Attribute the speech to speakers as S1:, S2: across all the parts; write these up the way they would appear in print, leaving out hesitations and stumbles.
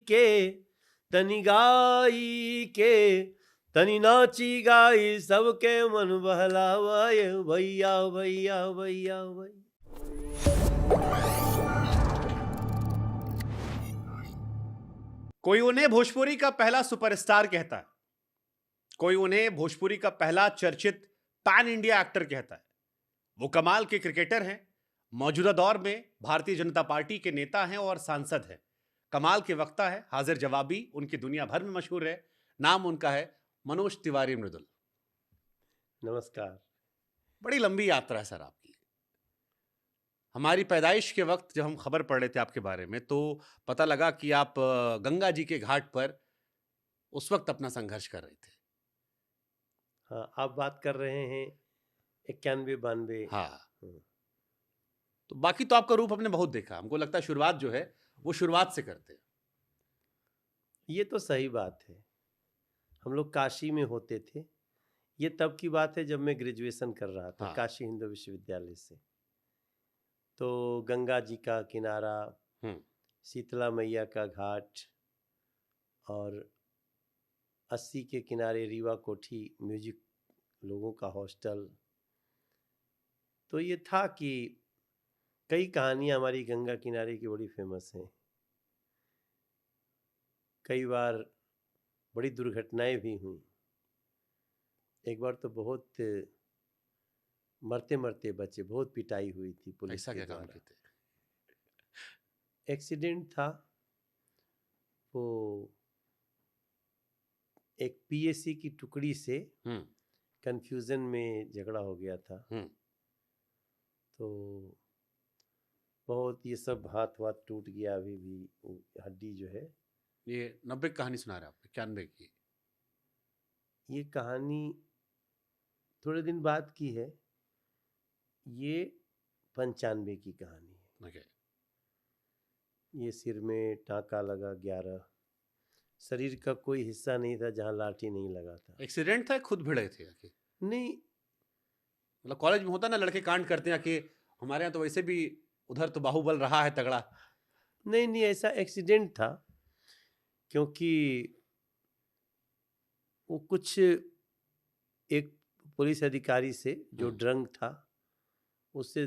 S1: के तनी गाई के तनी नाची गाई सबके मन बहलावाए भैया भैया भैया भैया।
S2: कोई उन्हें भोजपुरी का पहला सुपरस्टार कहता है, कोई उन्हें भोजपुरी का पहला चर्चित पैन इंडिया एक्टर कहता है। वो कमाल के क्रिकेटर हैं, मौजूदा दौर में भारतीय जनता पार्टी के नेता हैं और सांसद हैं। कमाल के वक्ता है, हाजिर जवाबी, उनकी दुनिया भर में मशहूर है। नाम उनका है मनोज तिवारी मृदुल।
S1: नमस्कार।
S2: बड़ी लंबी यात्रा है सर आपकी। हमारी पैदाइश के वक्त जब हम खबर पढ़ रहे थे आपके बारे में, तो पता लगा कि आप गंगा जी के घाट पर उस वक्त अपना संघर्ष कर रहे थे।
S1: हाँ, आप बात कर रहे हैं 91-92।
S2: हाँ, तो बाकी तो आपका रूप हमने बहुत देखा। हमको लगता है शुरुआत जो है वो शुरुआत से करते हैं।
S1: ये तो सही बात है। हम लोग काशी में होते थे। ये तब की बात है जब मैं ग्रेजुएशन कर रहा था,
S2: हाँ।
S1: काशी हिंदू विश्वविद्यालय से। तो गंगा जी का किनारा, शीतला मैया का घाट और 80 के किनारे रीवा कोठी म्यूजिक लोगों का हॉस्टल। तो ये था कि कई कहानियां हमारी गंगा किनारे की बड़ी फेमस हैं। कई बार बड़ी दुर्घटनाएं भी हुई। एक बार तो बहुत मरते मरते बचे, बहुत पिटाई हुई थी पुलिस
S2: ऐसा
S1: के
S2: क्या काम
S1: द्वारा।
S2: करते?
S1: एक्सीडेंट था, वो एक पीएसी की टुकड़ी से कंफ्यूजन में झगड़ा हो गया था। तो बहुत ये सब हाथ वाथ टूट गया, अभी भी हड्डी जो है।
S2: ये 90 की कहानी सुना रहे आप, 91 की?
S1: ये कहानी थोड़े दिन बाद की है। ये 95 की कहानी है।
S2: Okay.
S1: ये सिर में टाँका लगा 11। शरीर का कोई हिस्सा नहीं था जहाँ लाठी नहीं लगा था।
S2: एक्सीडेंट था, खुद भिड़े थे आके?
S1: नहीं,
S2: मतलब कॉलेज में होता ना, लड़के कांड करते हैं कि हमारे यहाँ तो वैसे भी उधर तो बाहुबल रहा है तगड़ा।
S1: नहीं नहीं, ऐसा एक्सीडेंट था क्योंकि वो कुछ एक पुलिस अधिकारी से जो ड्रंक था उससे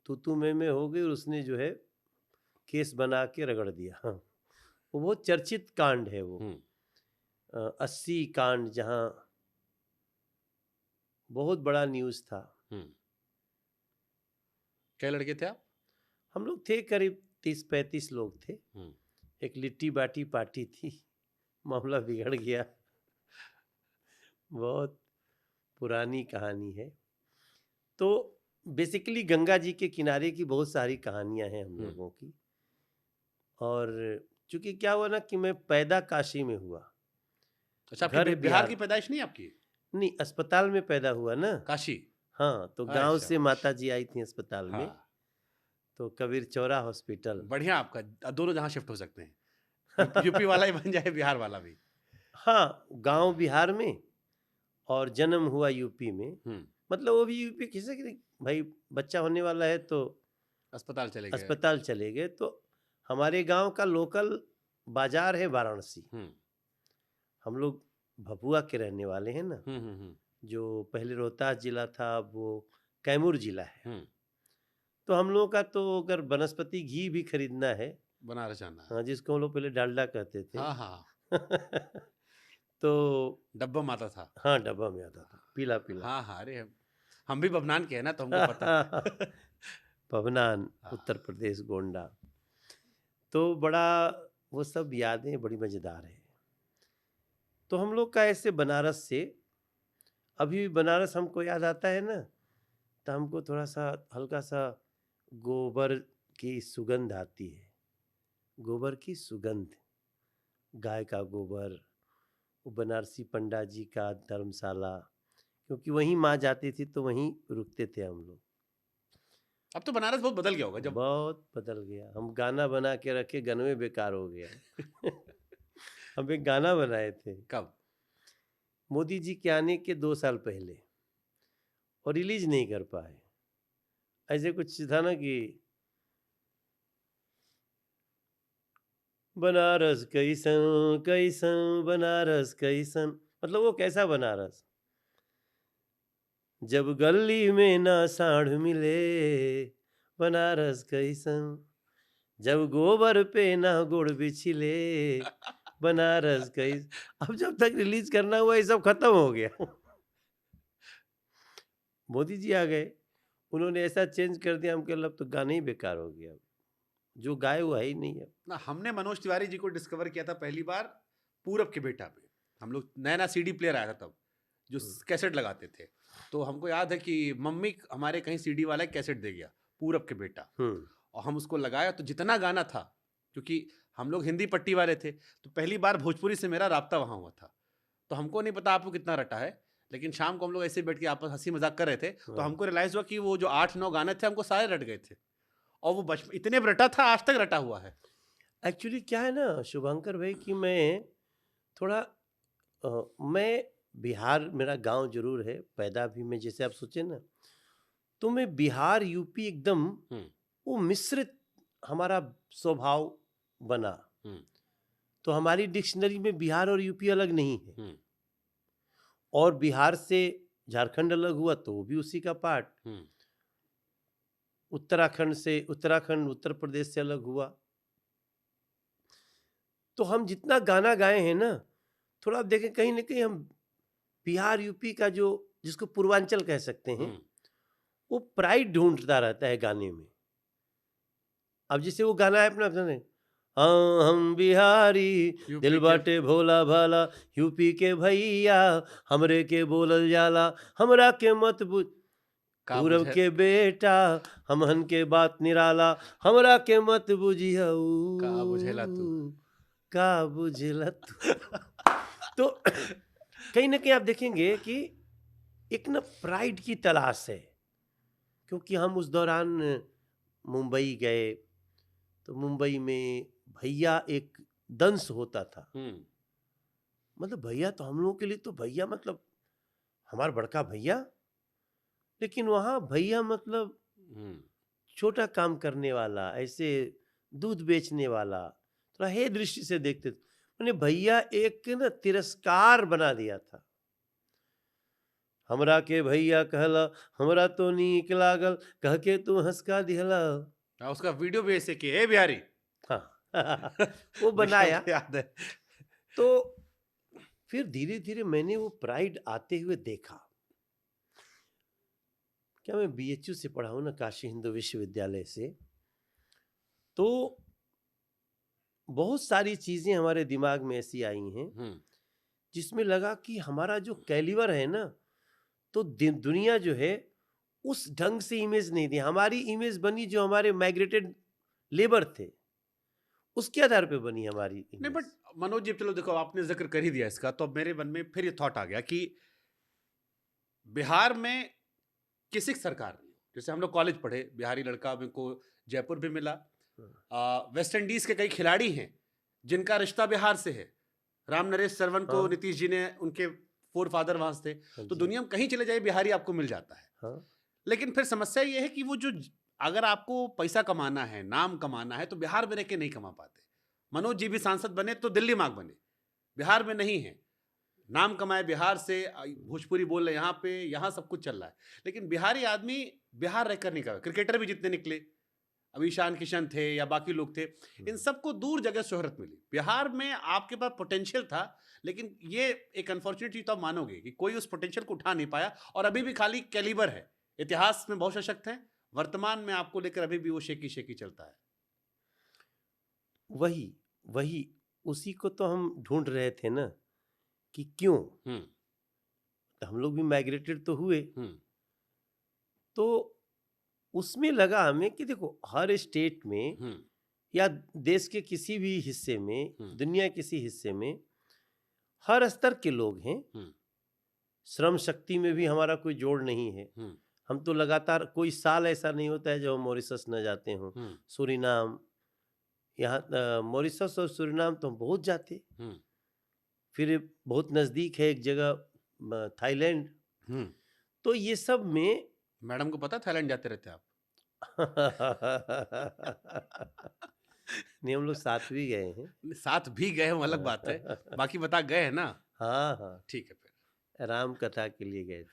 S1: तू मैं हो गई और उसने जो है केस बना के रगड़ दिया। हाँ, वो बहुत चर्चित कांड है वो। 80 कांड जहाँ बहुत बड़ा न्यूज़ था।
S2: क्या लड़के थे आप?
S1: हम लोग थे करीब 30-35 लोग थे। एक लिट्टी बाटी पार्टी थी, मामला बिगड़ गया। बहुत पुरानी कहानी है। तो बेसिकली गंगा जी के किनारे की बहुत सारी कहानियां हैं हम लोगों की। और चूंकि क्या हुआ ना कि मैं पैदा काशी में हुआ।
S2: अच्छा,
S1: घर
S2: आपकी बिहार की पैदाइश नहीं आपकी?
S1: नहीं, अस्पताल में पैदा हुआ ना,
S2: काशी।
S1: हाँ, तो गांव से माता जी आई थी अस्पताल में।
S2: हाँ।
S1: तो कबीर चौरा हॉस्पिटल।
S2: बढ़िया, आपका दोनों जहां शिफ्ट हो सकते हैं। यूपी वाला ही बन जाए, बिहार वाला भी।
S1: हाँ, गांव बिहार में और जन्म हुआ यूपी में। मतलब वो भी यूपी किसी की, भाई बच्चा होने वाला है तो
S2: अस्पताल चले
S1: गए। तो हमारे गांव का लोकल बाजार है वाराणसी। हम लोग भभुआ के रहने वाले हैं ना, जो पहले रोहतास जिला था, अब वो कैमूर जिला है। तो हम लोगों का तो अगर वनस्पति घी भी खरीदना है,
S2: बनारस जाना है।
S1: हाँ, जिसको हम लोग पहले डालडा कहते थे।
S2: हाँ।
S1: तो
S2: डब्बा में आता था।
S1: हाँ, डब्बा में आता था, पीला पीला।
S2: हाँ, अरे हम भी बबनान के हैं ना, तो हमको पता है।
S1: पवनान, उत्तर प्रदेश, गोंडा। तो बड़ा वो सब यादें बड़ी मज़ेदार है। तो हम लोग का ऐसे बनारस से, अभी भी बनारस हमको याद आता है ना, तो हमको थोड़ा सा हल्का सा गोबर की सुगंध आती है। गोबर की सुगंध, गाय का गोबर, वो बनारसी पंडा जी का धर्मशाला, क्योंकि वहीं माँ जाती थी तो वहीं रुकते थे हम लोग।
S2: अब तो बनारस बहुत बदल गया होगा। जब
S1: बहुत बदल गया। हम गाना बना के रखे, गनवे बेकार हो गया। हम एक गाना बनाए थे।
S2: कब?
S1: मोदी जी के आने के 2 साल पहले, और रिलीज नहीं कर पाए। ऐसे कुछ था ना कि बनारस कैसन कैसन बनारस कैसन, मतलब वो कैसा बनारस, जब गली में ना साढ़ मिले, बनारस कैसन, जब गोबर पे ना गुड़ बिछले, बनारस कैस। अब जब तक रिलीज करना हुआ ये सब खत्म हो गया। मोदी जी आ गए, उन्होंने ऐसा चेंज कर दिया, हमको अब तो गाना ही बेकार हो गया, जो गाए वो है ही नहीं है।
S2: ना हमने मनोज तिवारी जी को डिस्कवर किया था पहली बार पूरब के बेटा पे। हम लोग नया नया सीडी प्लेयर आया था तब, जो कैसेट लगाते थे। तो हमको याद है कि मम्मी हमारे कहीं सीडी वाला कैसेट दे गया, पूरब के बेटा, और हम उसको लगाया तो जितना गाना था, क्योंकि हम लोग हिंदी पट्टी वाले थे, तो पहली बार भोजपुरी से मेरा राब्ता वहाँ हुआ था। तो हमको नहीं पता आपको कितना रटा है, लेकिन शाम को हम लोग ऐसे बैठ के आपस हंसी मजाक कर रहे थे, तो हमको रियलाइज हुआ कि वो जो 8-9 गाने थे हमको सारे रट गए थे, और वो बचपन इतने रटा था, आज तक रटा हुआ है।
S1: एक्चुअली क्या है ना शुभंकर भाई कि मैं थोड़ा मैं बिहार मेरा गांव जरूर है, पैदा भी मैं, जैसे आप सोचे ना, तो मैं बिहार यूपी एकदम वो मिश्रित हमारा स्वभाव बना। तो हमारी डिक्शनरी में बिहार और यूपी अलग नहीं है, और बिहार से झारखंड अलग हुआ तो वो भी उसी का पार्ट, उत्तराखंड से उत्तराखंड उत्तर प्रदेश से अलग हुआ। तो हम जितना गाना गाए हैं ना, थोड़ा आप देखें कहीं ना कहीं हम बिहार यूपी का जो जिसको पूर्वांचल कह सकते हैं, वो प्राइड ढूंढता रहता है गाने में। अब जैसे वो गाना है अपना अपना, हाँ हम बिहारी दिल बाटे भोला भाला, यूपी के भैया हमरे के बोलल जाला, हमरा के मत बुझ, पूरब के बेटा हमहन के बात निराला, हमरा के मत बुझिया
S2: का बुझेला तू,
S1: का बुझेला तू। तो कहीं ना कहीं आप देखेंगे कि एक ना प्राइड की तलाश है, क्योंकि हम उस दौरान मुंबई गए, तो मुंबई में भैया एक दंश होता था। मतलब भैया तो हम लोगों के लिए तो भैया मतलब हमारा बड़का भैया, लेकिन वहाँ भैया मतलब छोटा काम करने वाला, ऐसे दूध बेचने वाला, थोड़ा हे दृष्टि से देखते थे। मैंने भैया एक ना तिरस्कार बना दिया था। हमरा के भैया कहला हमरा तो नीक लागल, कह के तू हंसका दिहला।
S2: उसका वीडियो भी ऐसे किए, ए बिहारी,
S1: हाँ वो बनाया।
S2: याद है।
S1: तो फिर धीरे धीरे मैंने वो प्राइड आते हुए देखा। क्या मैं बीएचयू से पढ़ा हूं ना, काशी हिंदू विश्वविद्यालय से, तो बहुत सारी चीजें हमारे दिमाग में ऐसी आई हैं जिसमें लगा कि हमारा जो कैलिबर है ना, तो दुनिया जो है उस ढंग से इमेज नहीं दी। हमारी इमेज बनी जो हमारे माइग्रेटेड लेबर थे, उसके आधार पे बनी हमारी इमेज।
S2: नहीं बट मनोज जी, चलो देखो आपने जिक्र कर ही दिया इसका, तो अब मेरे मन में फिर ये थॉट आ गया कि बिहार में किसी सरकार ने, जैसे हम लोग कॉलेज पढ़े, बिहारी लड़का मेरे को जयपुर भी मिला, वेस्ट इंडीज के कई खिलाड़ी हैं जिनका रिश्ता बिहार से है। राम नरेश सरवन को नीतीश जी ने, उनके फोर फादर वहां से थे। तो दुनिया में कहीं चले जाए बिहारी आपको मिल जाता है। लेकिन फिर समस्या ये है कि वो जो, अगर आपको पैसा कमाना है, नाम कमाना है, तो बिहार में रह के नहीं कमा पाते। मनोज जी भी सांसद बने तो दिल्ली मार्ग बने, बिहार में नहीं है। नाम कमाए बिहार से, भोजपुरी बोल रहे यहाँ पे, यहाँ सब कुछ चल रहा है, लेकिन बिहारी आदमी बिहार रहकर नहीं कर। क्रिकेटर भी जितने निकले, अभी ईशान किशन थे या बाकी लोग थे, इन सबको दूर जगह शोहरत मिली। बिहार में आपके पास पोटेंशियल था, लेकिन ये एक अनफॉर्चुनेट चीज तो आप मानोगे कि कोई उस पोटेंशियल को उठा नहीं पाया, और अभी भी खाली कैलिबर है। इतिहास में बहुत सशक्त है, वर्तमान में आपको लेकर अभी भी वो शेकी शेकी चलता है।
S1: वही वही उसी को तो हम ढूंढ रहे थे ना कि क्यों। तो हम लोग भी माइग्रेटेड तो हुए, तो उसमें लगा हमें कि देखो हर स्टेट में या देश के किसी भी हिस्से में, दुनिया के किसी हिस्से में हर स्तर के लोग हैं। श्रम शक्ति में भी हमारा कोई जोड़ नहीं है। हम तो लगातार, कोई साल ऐसा नहीं होता है जब हम मॉरिशस न जाते हों, सूरीनाम, यहाँ मॉरिशस और सूरीनाम तो हम बहुत जाते। फिर बहुत नज़दीक है एक जगह थाईलैंड। तो ये सब में
S2: मैडम को पता थाईलैंड जाते रहते आप?
S1: नहीं, हम लोग साथ भी गए हैं।
S2: साथ भी गए हो अलग बात है, बाकी बता गए हैं ना?
S1: हाँ, हाँ,
S2: ठीक है फिर।
S1: राम कथा के लिए गए थे।